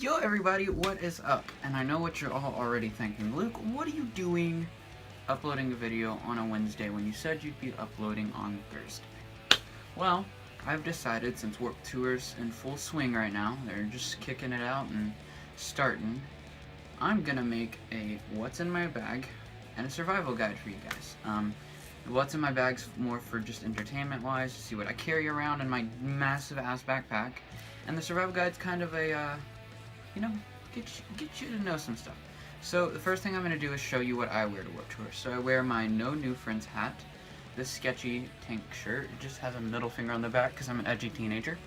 Yo everybody, what is up? And I know what you're all already thinking. Luke, what are you doing uploading a video on a Wednesday when you said you'd be uploading on Thursday? Well, I've decided, since Warped Tour's in full swing right now, they're just kicking it out and starting, I'm gonna make a what's in my bag and a survival guide for you guys. What's in my bag's more for just entertainment wise, to see what I carry around in my massive ass backpack, and the survival guide's kind of a get you to know some stuff. So the first thing I'm going to do is show you what I wear to Warped Tour. So I wear my No New Friends hat, this sketchy tank shirt. It just has a middle finger on the back because I'm an edgy teenager.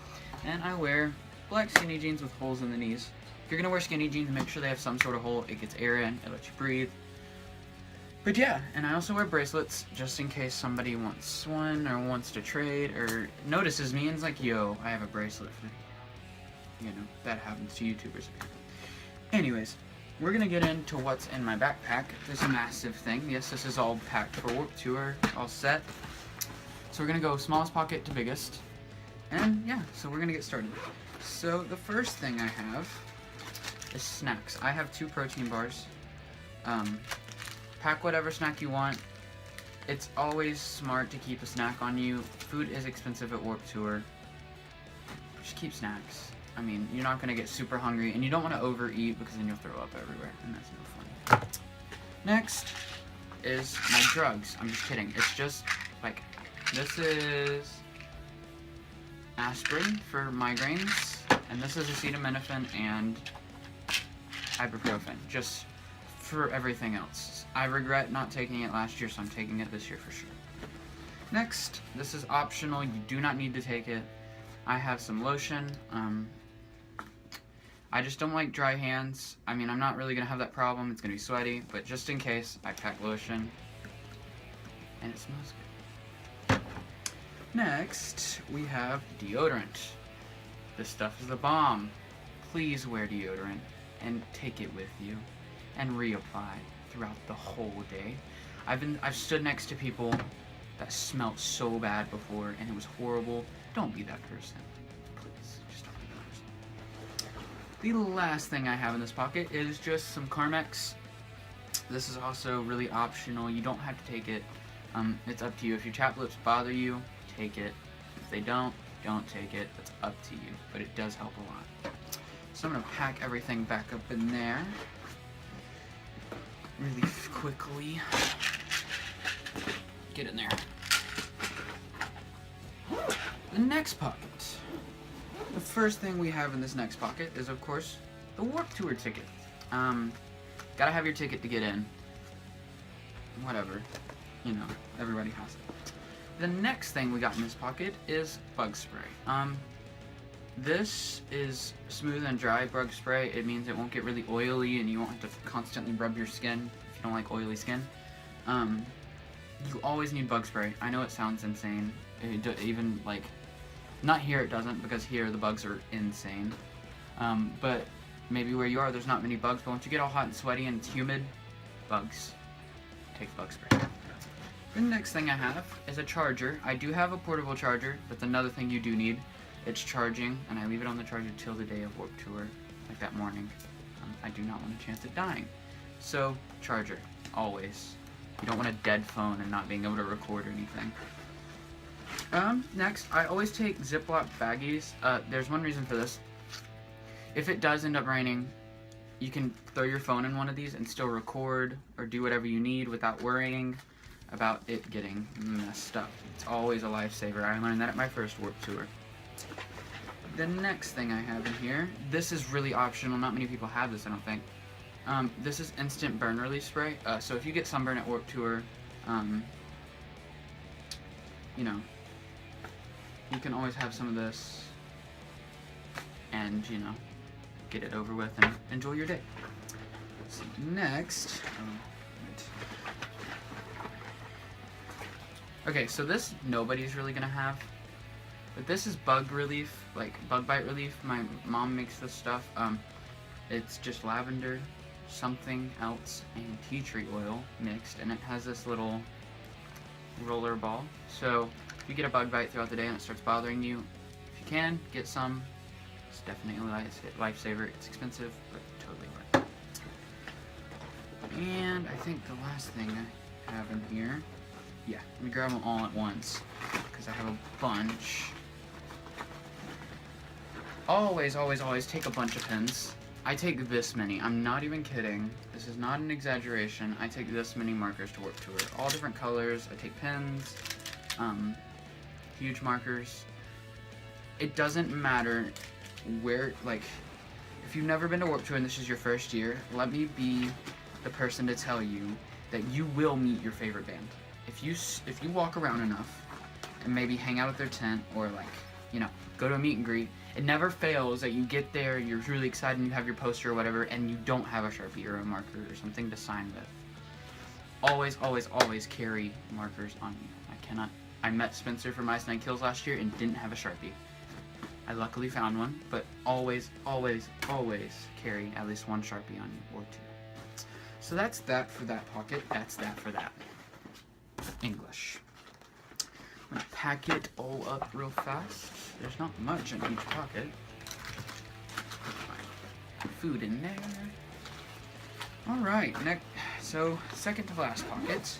And I wear black skinny jeans with holes in the knees. If you're going to wear skinny jeans, make sure they have some sort of hole. It gets air in, it lets you breathe. But yeah, and I also wear bracelets just in case somebody wants one or wants to trade or notices me and is like, yo, I have a bracelet for you. You know, that happens to YouTubers. Anyways, we're gonna get into what's in my backpack. This massive thing. Yes, this is all packed for Warped Tour, all set. So we're gonna go smallest pocket to biggest. And yeah, so we're gonna get started. So the first thing I have is snacks. I have 2 protein bars. Pack whatever snack you want. It's always smart to keep a snack on you. Food is expensive at Warped Tour. Just keep snacks. I mean, you're not going to get super hungry, and you don't want to overeat because then you'll throw up everywhere, and that's no fun. Next is my drugs. I'm just kidding. It's just, like, this is aspirin for migraines, and this is acetaminophen and ibuprofen, just for everything else. I regret not taking it last year, so I'm taking it this year for sure. Next, this is optional. You do not need to take it. I have some lotion. I just don't like dry hands. I mean, I'm not really going to have that problem. It's going to be sweaty, but just in case, I pack lotion. And it smells good. Next, we have deodorant. This stuff is the bomb. Please wear deodorant and take it with you and reapply throughout the whole day. I've stood next to people that smelled so bad before and it was horrible. Don't be that person. Please, just don't be that person. The last thing I have in this pocket is just some Carmex. This is also really optional. You don't have to take it. It's up to you. If your chapped lips bother you, take it. If they don't take it. It's up to you. But it does help a lot. So I'm going to pack everything back up in there really quickly. Get in there. The next pocket. The first thing we have in this next pocket is, of course, the Warped Tour ticket. Gotta have your ticket to get in. Whatever. You know, everybody has it. The next thing we got in this pocket is bug spray. This is smooth and dry bug spray. It means it won't get really oily and you won't have to constantly rub your skin if you don't like oily skin. You always need bug spray. I know it sounds insane. Even like, not here it doesn't, because here the bugs are insane. But maybe where you are there's not many bugs, but once you get all hot and sweaty and it's humid, bugs. Take bug spray. The next thing I have is a charger. I do have a portable charger, but another thing you do need. It's charging, and I leave it on the charger till the day of Warped Tour, like that morning. I do not want a chance at dying. So, charger, always. You don't want a dead phone and not being able to record or anything. Next, I always take Ziploc baggies. There's one reason for this. If it does end up raining, you can throw your phone in one of these and still record or do whatever you need without worrying about it getting messed up. It's always a lifesaver. I learned that at my first Warped Tour. The next thing I have in here, this is really optional. Not many people have this, I don't think. This is instant burn relief spray. So if you get sunburn at Warped Tour, you know, you can always have some of this and, you know, get it over with and enjoy your day. So next, okay, so this nobody's really gonna have, but this is bug relief, like bug bite relief. My mom makes this stuff. It's just lavender, something else, and tea tree oil mixed, and it has this little roller ball. So if you get a bug bite throughout the day and it starts bothering you, if you can, get some, It's definitely a lifesaver. It's expensive, but totally worth it. And I think the last thing I have in here, yeah, let me grab them all at once, because I have a bunch. Always, always, always take a bunch of pens. I take this many. I'm not even kidding. This is not an exaggeration. I take this many markers to Warped Tour. All different colors. I take pens, huge markers. It doesn't matter where, like, if you've never been to Warped Tour and this is your first year, let me be the person to tell you that you will meet your favorite band. If you walk around enough and maybe hang out at their tent or, like, you know, go to a meet and greet, it never fails that you get there, you're really excited, and you have your poster or whatever, and you don't have a Sharpie or a marker or something to sign with. Always, always, always carry markers on you. I met Spencer from Ice Nine Kills last year and didn't have a Sharpie. I luckily found one, but always, always, always carry at least one Sharpie on you, or two. So that's that for that pocket, that's that for that. English. I'm gonna pack it all up real fast. There's not much in each pocket. Put my food in there. Alright, so second to last pocket.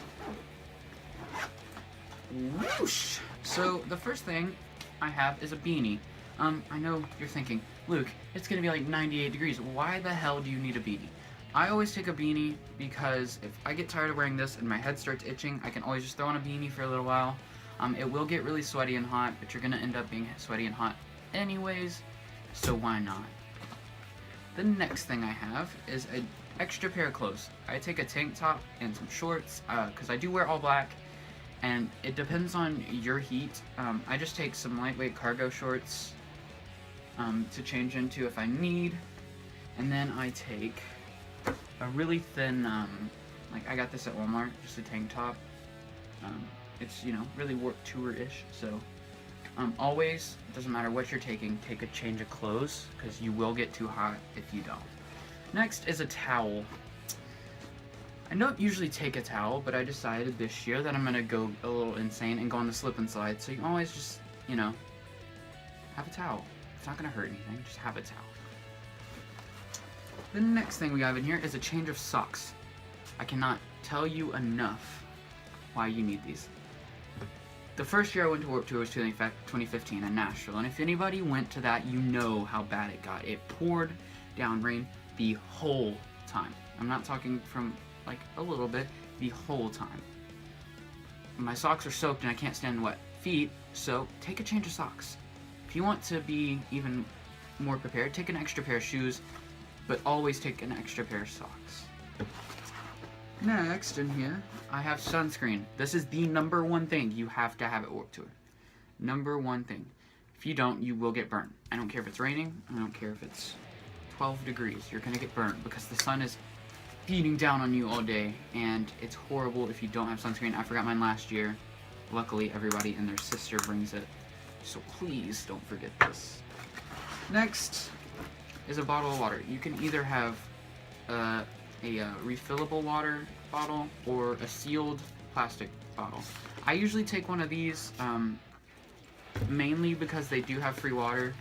Whoosh! So the first thing I have is a beanie. I know you're thinking, Luke, it's gonna be like 98 degrees. Why the hell do you need a beanie? I always take a beanie because if I get tired of wearing this and my head starts itching, I can always just throw on a beanie for a little while. It will get really sweaty and hot, but you're gonna end up being sweaty and hot anyways, so why not? The next thing I have is an extra pair of clothes. I take a tank top and some shorts, because I do wear all black, and it depends on your heat. I just take some lightweight cargo shorts to change into if I need, and then I take a really thin, like I got this at Walmart, just a tank top. It's, you know, really Warped Tour-ish, so always, it doesn't matter what you're taking, take a change of clothes, because you will get too hot if you don't. Next is a towel. I don't usually take a towel, but I decided this year that I'm going to go a little insane and go on the slip and slide, so you always just, you know, have a towel. It's not going to hurt anything, just have a towel. The next thing we have in here is a change of socks. I cannot tell you enough why you need these. The first year I went to Warped Tour was 2015 in Nashville, and if anybody went to that, you know how bad it got. It poured down rain the whole time. I'm not talking from like a little bit, the whole time. My socks are soaked and I can't stand wet feet, so take a change of socks. If you want to be even more prepared, take an extra pair of shoes, but always take an extra pair of socks. Next in here, I have sunscreen. This is the #1 thing you have to have at Warped Tour. #1 thing. If you don't, you will get burned. I don't care if it's raining, I don't care if it's 12 degrees, you're gonna get burned because the sun is beating down on you all day, and it's horrible if you don't have sunscreen. I forgot mine last year. Luckily, everybody and their sister brings it, so please don't forget this. Next is a bottle of water. You can either have a refillable water bottle or a sealed plastic bottle. I usually take one of these, mainly because they do have free water.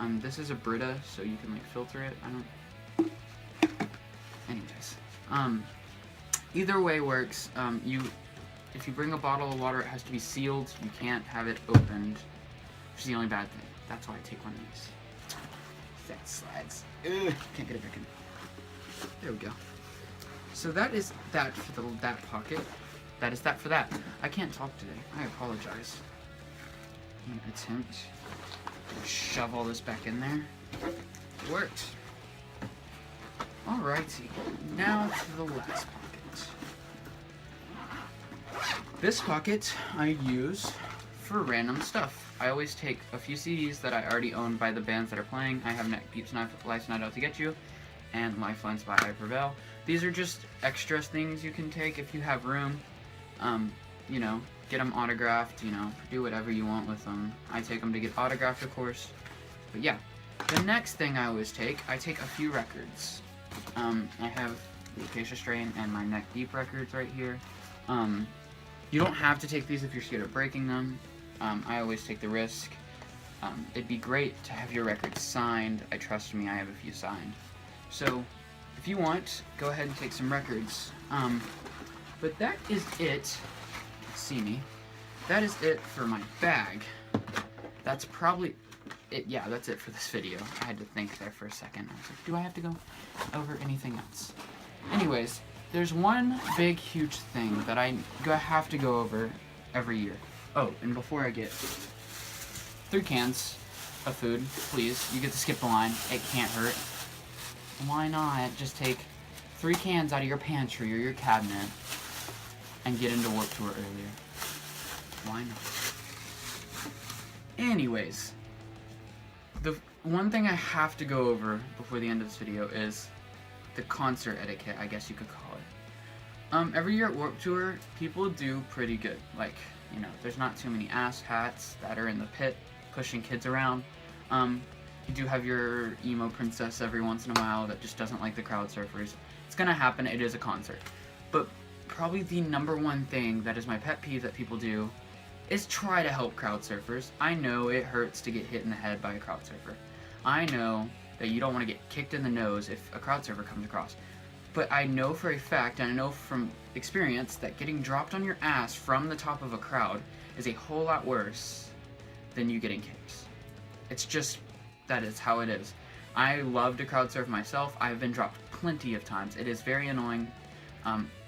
This is a Brita, so you can like filter it. Anyways, either way works. If you bring a bottle of water, it has to be sealed. You can't have it opened, which is the only bad thing. That's why I take one of these. Fat slides. Ugh, can't get it back in. There we go. So that is that for that pocket. That is that for that. I can't talk today. I apologize. I'm gonna attempt to shove all this back in there. It worked. Alrighty. Now to the last pocket. This pocket I use for random stuff. I always take a few CDs that I already own by the bands that are playing. I have Beats Life's Not Out to Get You and Lifelines by Hypervel. These are just extra things you can take if you have room. You know, get them autographed, you know, do whatever you want with them. I take them to get autographed, of course. But yeah, the next thing I always take, I take a few records. I have the Acacia Strain and my Neck Deep records right here. You don't have to take these if you're scared of breaking them. I always take the risk. It'd be great to have your records signed. Trust me, I have a few signed. So, if you want, go ahead and take some records. But that is it. See me. That is it for my bag. That's probably it. Yeah, that's it for this video. I had to think there for a second. I was like, do I have to go over anything else? Anyways, there's one big, huge thing that I have to go over every year. Oh, and before I get 3 cans of food, please. You get to skip the line. It can't hurt. Why not just take 3 cans out of your pantry or your cabinet and get into Warped Tour earlier? Why not? Anyways, the one thing I have to go over before the end of this video is the concert etiquette, I guess you could call it. Every year at Warped Tour, people do pretty good. Like, you know, there's not too many asshats that are in the pit pushing kids around. You do have your emo princess every once in a while that just doesn't like the crowd surfers. It's gonna happen, it is a concert. But probably the #1 thing that is my pet peeve that people do is try to help crowd surfers. I know it hurts to get hit in the head by a crowd surfer. I know that you don't want to get kicked in the nose if a crowd surfer comes across. But I know for a fact, and I know from experience, that getting dropped on your ass from the top of a crowd is a whole lot worse than you getting kicked. It's just, that is how it is. I love to crowd surf myself. I've been dropped plenty of times. It is very annoying.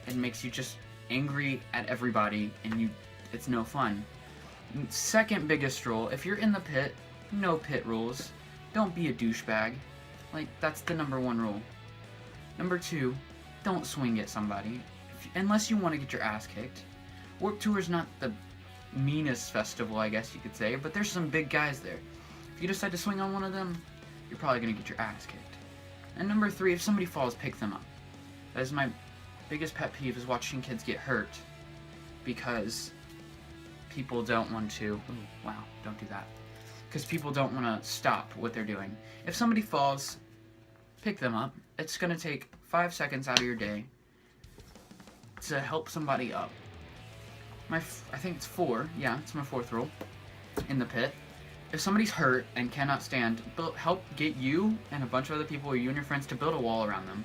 It makes you just angry at everybody, and it's no fun. Second biggest rule, if you're in the pit, no pit rules. Don't be a douchebag. Like, that's the #1 rule. #2, don't swing at somebody. Unless you want to get your ass kicked. Warped Tour is not the meanest festival, I guess you could say, but there's some big guys there. If you decide to swing on one of them, you're probably going to get your ass kicked. And #3, if somebody falls, pick them up. That is my biggest pet peeve, is watching kids get hurt because people don't want to, ooh, wow, don't do that. Because people don't want to stop what they're doing. If somebody falls, pick them up. It's going to take 5 seconds out of your day to help somebody up. I think it's 4, yeah, it's my 4th rule in the pit. If somebody's hurt and cannot stand, help get you and a bunch of other people, or you and your friends, to build a wall around them.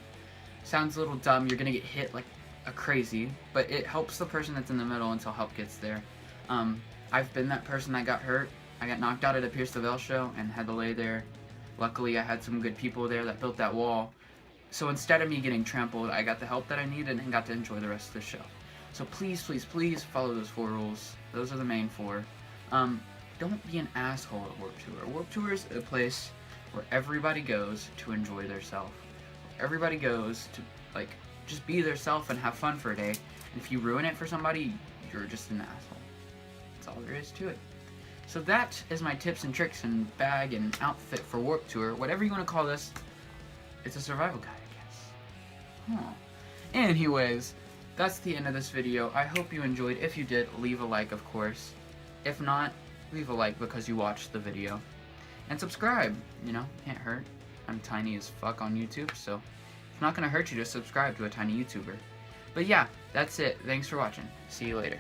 Sounds a little dumb, you're going to get hit like a crazy, but it helps the person that's in the middle until help gets there. I've been that person that got hurt. I got knocked out at a Pierce the Veil show and had to lay there. Luckily, I had some good people there that built that wall. So instead of me getting trampled, I got the help that I needed and got to enjoy the rest of the show. So please, please, please follow those 4 rules. Those are the main 4. Don't be an asshole at Warped Tour. Warped Tour is a place where everybody goes to enjoy theirself. Everybody goes to, like, just be theirself and have fun for a day. And if you ruin it for somebody, you're just an asshole. That's all there is to it. So that is my tips and tricks and bag and outfit for Warped Tour. Whatever you want to call this, it's a survival guide, I guess. Huh. Anyways, that's the end of this video. I hope you enjoyed. If you did, leave a like, of course. If not, leave a like because you watched the video. And subscribe, you know, can't hurt. I'm tiny as fuck on YouTube, so it's not gonna hurt you to subscribe to a tiny YouTuber. But yeah, that's it. Thanks for watching. See you later.